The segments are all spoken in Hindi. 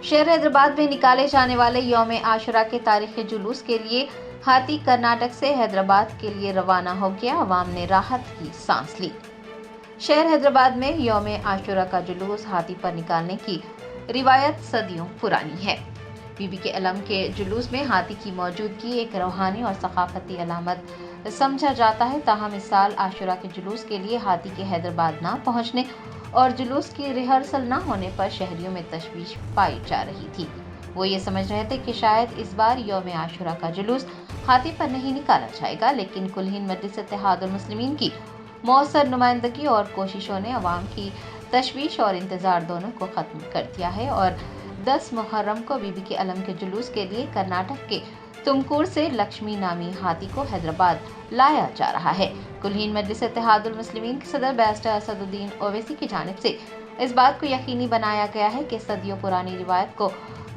शहर हैदराबाद में निकाले जाने वाले यौम आशुरा के तारीखी जुलूस के लिए हाथी कर्नाटक से हैदराबाद के लिए रवाना हो गया। अवाम ने राहत की सांस ली। शहर हैदराबाद में यौम आशुरा का जुलूस हाथी पर निकालने की रिवायत सदियों पुरानी है। बीबी के अलम के जुलूस में हाथी की मौजूदगी एक रूहानी और सकाफती अलामत समझा जाता है। ताहम इस साल आशुरा के जुलूस के लिए हाथी के हैदराबाद ना पहुंचने और जुलूस की रिहर्सल न होने पर शहरियों में तशवीश पाई जा रही थी। वो ये समझ रहे थे कि शायद इस बार यौम आशुरा का जुलूस हाथी पर नहीं निकाला जाएगा, लेकिन कुल-हिंद मजलिस इत्तेहादुल मुस्लिमीन की मौसर नुमाइंदगी और कोशिशों ने अवाम की तशवीश और इंतज़ार दोनों को ख़त्म कर दिया है और 10 मुहर्रम को बीबी के अलम के जुलूस के लिए कर्नाटक के तुमकुर से लक्ष्मी नामी हाथी को हैदराबाद लाया जा रहा है। कुल-हिंद मजलिस इत्तेहादुल मुस्लिमीन के सदर बैरिस्टर असदुद्दीन ओवैसी की जानिब से इस बात को यकीनी बनाया गया है कि सदियों पुरानी रिवायत को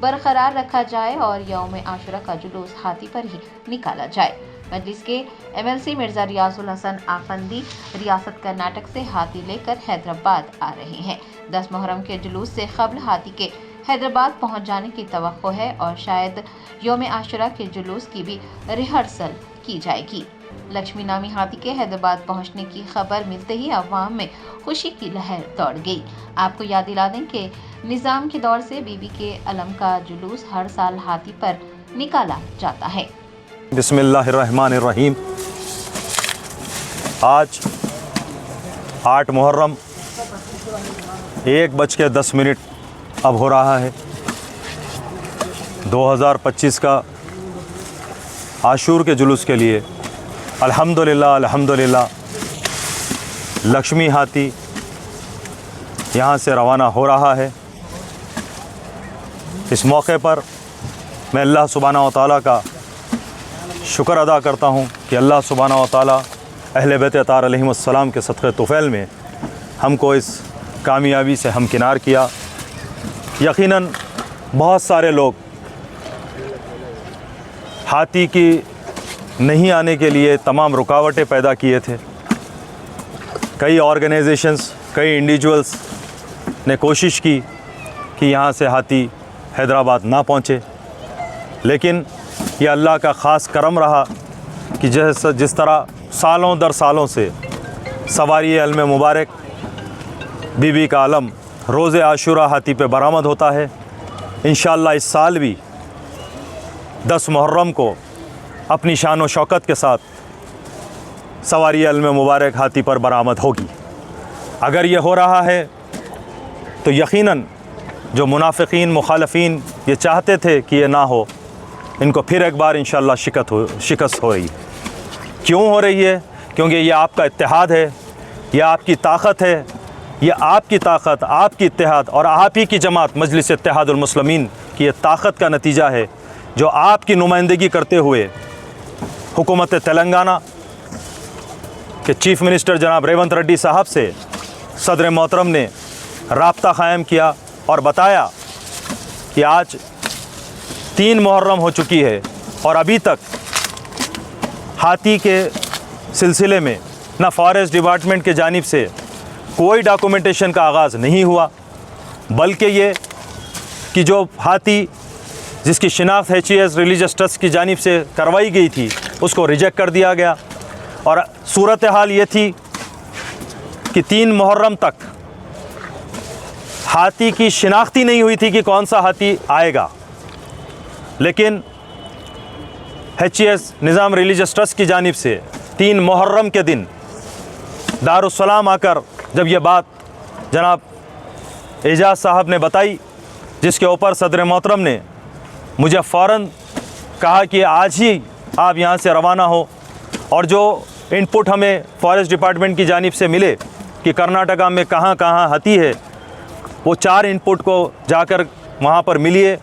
बरकरार रखा जाए और यौम आशुरा का जुलूस हाथी पर ही निकाला जाए। मजलिस के MLC मिर्जा रियाजुल हसन आफंदी रियासत कर्नाटक से हाथी लेकर हैदराबाद आ रहे हैं। 10 मुहर्रम के जुलूस से कबल हाथी के हैदराबाद पहुंच जाने की तवक्को है और शायद यौम आशुरा के जुलूस की भी रिहर्सल की जाएगी। लक्ष्मी नामी हाथी के हैदराबाद पहुंचने की खबर मिलते ही अवाम में खुशी की लहर दौड़ गई। आपको याद दिला दें कि निज़ाम के दौर से बीबी के अलम का जुलूस हर साल हाथी पर निकाला जाता है। बिस्मिल्लाहिर्रहमानिर्रहीम। आज 8 मुहर्रम 1:10 अब हो रहा है। 2025 का आशूर के जुलूस के लिए अल्हम्दुलिल्लाह लक्ष्मी हाथी यहाँ से रवाना हो रहा है। इस मौके पर मैं अल्लाह सुब्हानहू व तआला का शुक्र अदा करता हूँ कि अल्लाह सुब्हानहू व तआला अहले बैत अतार अलैहिमुस्सलाम के सदक़े तुफ़ैल में हमको इस कामयाबी से हमकिनार किया। यकीनन बहुत सारे लोग हाथी की नहीं आने के लिए तमाम रुकावटें पैदा किए थे। कई ऑर्गेनाइजेशंस, कई इंडिविजुअल्स ने कोशिश की कि यहाँ से हाथी हैदराबाद ना पहुँचे, लेकिन यह अल्लाह का ख़ास करम रहा कि जिस तरह सालों दर सालों से सवारी अलम मुबारक बीबी का अलम रोज़े आशुरा हाथी पे बरामद होता है। इंशाअल्लाह इस साल भी 10 मुहर्रम को अपनी शान व शौकत के साथ सवारी अलम मुबारक हाथी पर बरामद होगी। अगर ये हो रहा है तो यकीनन जो मुनाफिकीन मुखालफीन ये चाहते थे कि ये ना हो, इनको फिर एक बार इंशाअल्लाह शिकस्त हो रही है। क्यों हो रही है? क्योंकि ये आपका इत्तेहाद है, ये आपकी ताकत है, ये आपकी ताकत, आपकी इत्तेहाद और आप ही की जमात मजलिस इत्तेहादुल मुस्लिमीन की ये ताकत का नतीजा है, जो आपकी नुमाइंदगी करते हुए हुकूमत तेलंगाना के चीफ़ मिनिस्टर जनाब रेवंत रेड्डी साहब से सदर मोहतरम ने राब्ता क़ायम किया और बताया कि आज 3 मुहर्रम हो चुकी है और अभी तक हाथी के सिलसिले में ना फॉरेस्ट डिपार्टमेंट के जानिब से कोई डॉक्यूमेंटेशन का आगाज़ नहीं हुआ, बल्कि ये कि जो हाथी जिसकी शिनाख्त HES रिलीजियस ट्रस्ट की जानिब से करवाई गई थी उसको रिजेक्ट कर दिया गया। और सूरत हाल ये थी कि 3 मुहर्रम तक हाथी की शिनाख्ती नहीं हुई थी कि कौन सा हाथी आएगा, लेकिन HES निज़ाम रिलीजियस ट्रस्ट की जानिब से 3 मुहर्रम के दिन दारुस्सलाम आकर जब ये बात जनाब एजाज़ साहब ने बताई, जिसके ऊपर सदर मोहतरम ने मुझे फ़ौरन कहा कि आज ही आप यहाँ से रवाना हो। और जो इनपुट हमें फॉरेस्ट डिपार्टमेंट की जानिब से मिले कि कर्नाटका में कहाँ कहाँ हाथी है, वो 4 इनपुट को जाकर वहाँ पर मिलिए,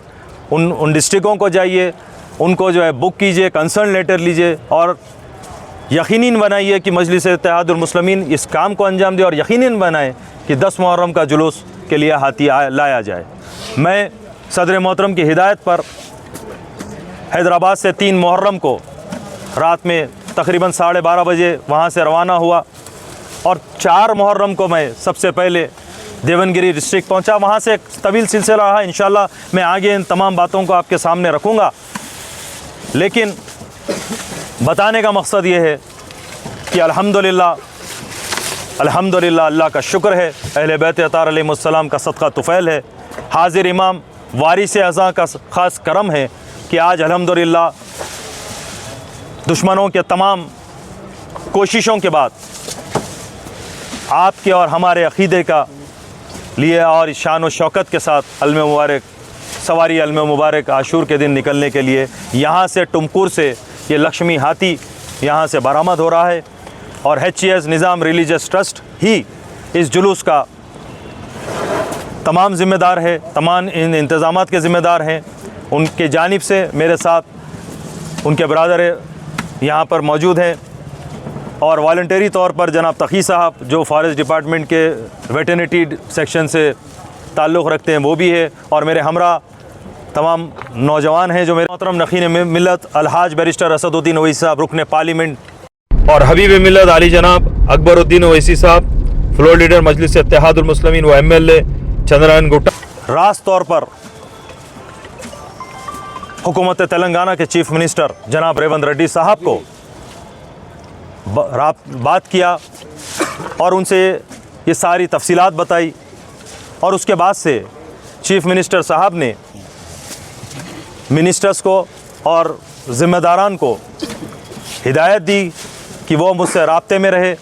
उन डिस्ट्रिक्टों को जाइए, उनको जो है बुक कीजिए, कंसर्न लेटर लीजिए और यकीनन बनाइए कि मजलिस इत्तेहादुल मुस्लिमीन इस काम को अंजाम दे और यकीनन बनाए कि 10 मुहर्रम का जुलूस के लिए हाथी लाया जाए। मैं सदर मोहतरम की हिदायत पर हैदराबाद से 3 मुहर्रम को रात में तकरीबन 12:30 बजे वहाँ से रवाना हुआ और 4 मुहर्रम को मैं सबसे पहले देवनगिरी डिस्ट्रिक्ट पहुंचा, वहां से एक तवील सिलसिला रहा। इंशाल्लाह मैं आगे इन तमाम बातों को आपके सामने रखूंगा, लेकिन बताने का मकसद ये है कि अल्हम्दुलिल्लाह अल्लाह का शुक्र है, अहले बैत अतार अलैहिमुस्सलाम का सदका तुफ़ैल है, हाजिर इमाम वारिस अज़ा का ख़ास करम है कि आज अल्हम्दुलिल्लाह दुश्मनों के तमाम कोशिशों के बाद आपके और हमारे अक़ीदे का लिए और शान व शौकत के साथ अलम मुबारक सवारी अलम मुबारक आशूर के दिन निकलने के लिए यहाँ से टुमकुर से ये लक्ष्मी हाथी यहाँ से बरामद हो रहा है। और HCS निज़ाम रिलीजियस ट्रस्ट ही इस जुलूस का तमाम ज़िम्मेदार है, तमाम इन इंतज़ामात के ज़िम्मेदार हैं। उनके जानिब से मेरे साथ उनके बरादर यहाँ पर मौजूद हैं और वॉलंटरी तौर पर जनाब तकी साहब जो फॉरेस्ट डिपार्टमेंट के वेटरनिटी सेक्शन से ताल्लुक़ रखते हैं वो भी है, और मेरे हमरा तमाम नौजवान हैं जो मेरे मोहतरम नखीन मिल्लत अलहाज बैरिस्टर असदुद्दीन ओवैसी साहब रुकन पार्लियामेंट और हबीब मिल्लत आली जनाब अकबरुद्दीन ओवैसी साहब फ्लोर लीडर मजलिस इत्तेहादुल मुस्लिमीन व MLA चंद्रनारायण गुट्टा, रास तौर पर हुकूमत तेलंगाना के चीफ मिनिस्टर जनाब रेवंत रेड्डी साहब को बात किया और उनसे ये सारी तफसीलात बताई, और उसके बाद से चीफ मिनिस्टर साहब ने मिनिस्टर्स को और ज़िम्मेदारान को हिदायत दी कि वो मुझसे राब्ते में रहे,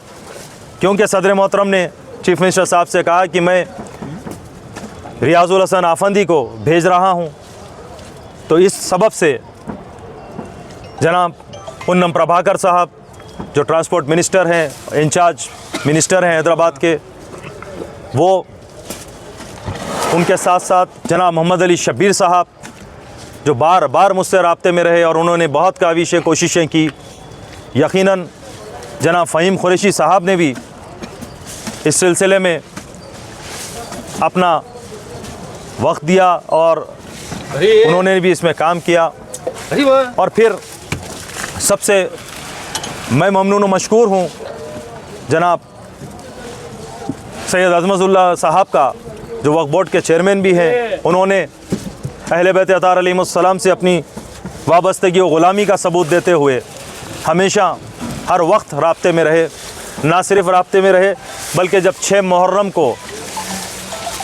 क्योंकि सदर मोहतरम ने चीफ मिनिस्टर साहब से कहा कि मैं रियाजुल हसन आफंदी को भेज रहा हूँ। तो इस सबब से जनाब पुन्नम प्रभाकर साहब जो ट्रांसपोर्ट मिनिस्टर हैं, इंचार्ज मिनिस्टर हैं हैदराबाद के, वो उनके साथ साथ जनाब मोहम्मद अली शब्बीर साहब जो बार बार मुझसे राब्ते में रहे और उन्होंने बहुत काविशें कोशिशें की। यकीनन जनाब फ़हीम कुरैशी साहब ने भी इस सिलसिले में अपना वक्त दिया और उन्होंने भी इसमें काम किया। और फिर सबसे मैं ममनून व मशकूर हूँ जनाब सैयद अज़मतुल्लाह साहब का जो वक्फ बोर्ड के चेयरमैन भी हैं। उन्होंने अहले बैत अतार अलैहिमुस्सलाम से अपनी वाबस्तगी व ग़ुलामी का सबूत देते हुए हमेशा हर वक्त राब्ते में रहे। ना सिर्फ राब्ते में रहे बल्कि जब 6 मुहर्रम को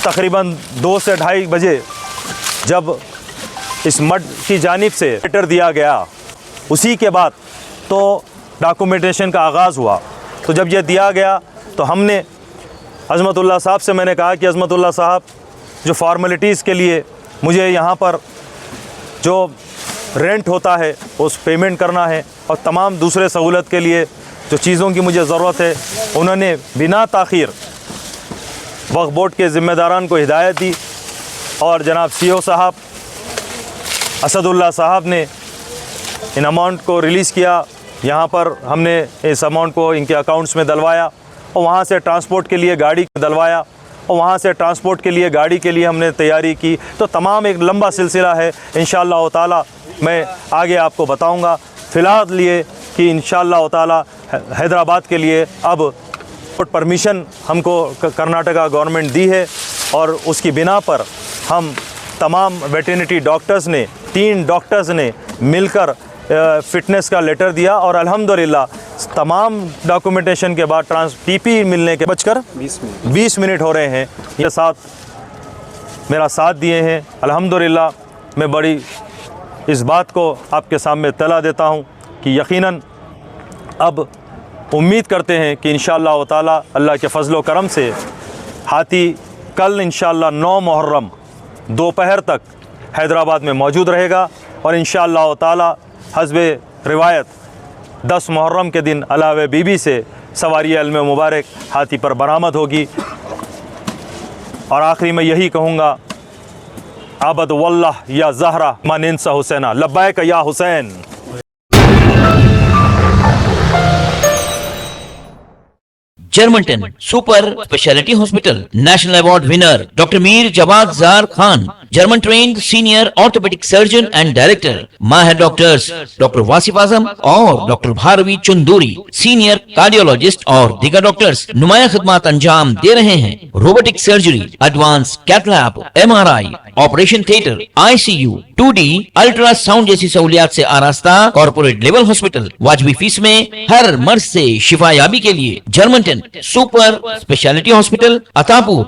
तकरीबन 2 से 2:30 बजे जब इस मठ की जानिब से लेटर दिया गया, उसी के बाद तो डॉक्यूमेंटेशन का आगाज़ हुआ। तो जब ये दिया गया तो हमने अज़मतुल्लाह साहब से मैंने कहा कि अज़मतुल्लाह साहब जो फॉर्मेलिटीज़ के लिए मुझे यहाँ पर जो रेंट होता है उस पेमेंट करना है और तमाम दूसरे सहूलत के लिए जो चीज़ों की मुझे ज़रूरत है, उन्होंने बिना ताख़ीर वक्फ बोर्ड के ज़िम्मेदारान को हिदायत दी और जनाब CO साहब असदुल्लाह साहब ने इन अमाउंट को रिलीज़ किया। यहाँ पर हमने इस अमाउंट को इनके अकाउंट्स में डलवाया और वहाँ से ट्रांसपोर्ट के लिए गाड़ी डलवाया और वहाँ से ट्रांसपोर्ट के लिए गाड़ी के लिए हमने तैयारी की। तो तमाम एक लंबा सिलसिला है, इंशाअल्लाह ताला मैं आगे आपको बताऊँगा। फ़िलहाल लिए कि इंशाअल्लाह ताला हैदराबाद के लिए अब परमिशन हमको कर्नाटका गवर्नमेंट दी है और उसकी बिना पर हम तमाम वेटरनिटी डॉक्टर्स ने 3 डॉक्टर्स ने मिलकर फ़िटनेस का लेटर दिया और अल्हम्दुलिल्लाह तमाम डॉक्यूमेंटेशन के बाद PP मिलने के बचकर 20 मिनट हो रहे हैं, ये साथ मेरा साथ दिए हैं। अल्हम्दुलिल्लाह मैं बड़ी इस बात को आपके सामने तला देता हूँ कि यकीनन अब उम्मीद करते हैं कि इंशाअल्लाह ताला अल्लाह के फ़ज़ल व करम से हाथी कल इंशाअल्लाह 9 मुहर्रम दोपहर तक हैदराबाद में मौजूद रहेगा और इंशाअल्लाह ताला हस्बे रिवायत 10 मुहर्रम के दिन अलावे बीबी से सवारी अलम मुबारक हाथी पर बरामद होगी। और आखिरी में यही कहूँगा, आबद वल्लाह या ज़हरा मानिनसा हुसैना, लब्बैक या हुसैन। जर्मनटन super speciality hospital national award winner doctor Mir Jawad Zar Khan German trained senior orthopedic surgeon and director, माहिर डॉक्टर्स डॉक्टर वासिफ आजम और doctor Bharvi Chunduri, senior cardiologist और दीगर डॉक्टर्स नुमाया खिदमत अंजाम दे रहे हैं। Robotic surgery, advance cath lab, MRI, operation theatre, ICU, 2D ultrasound जैसी सहूलियात से आरास्ता कॉर्पोरेट लेवल हॉस्पिटल। वाजबी फीस में हर मर्ज से शिफायाबी के लिए German 10 super speciality hospital, Attapur,